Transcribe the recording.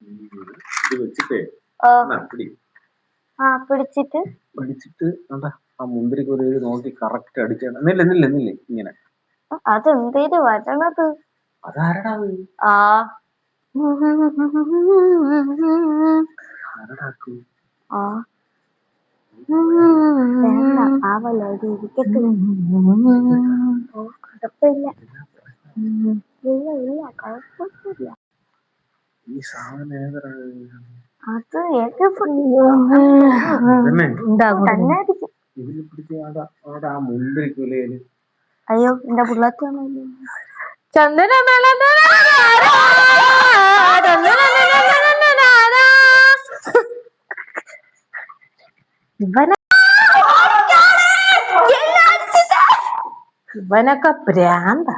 ഇത് വെച്ചിട്ടേ പിടിച്ചിട്ട് എന്താ ആ മുന്തിരിക്കൊലയിൽ നോക്കി കറക്റ്റ് അടിച്ചാണ്. നില്ല ഇങ്ങനെ. അതെന്തേലും വരണത്? അതാരടാ കുഴപ്പമില്ല. ഈ സാധനം ഏതാ? അത് ആ മുന്തിരിക്കൊലയില്. അയ്യോ എന്റെ ബുള്ളറ്റ് ചന്ദന ഇവനൊക്കെ പ്രാന്ത.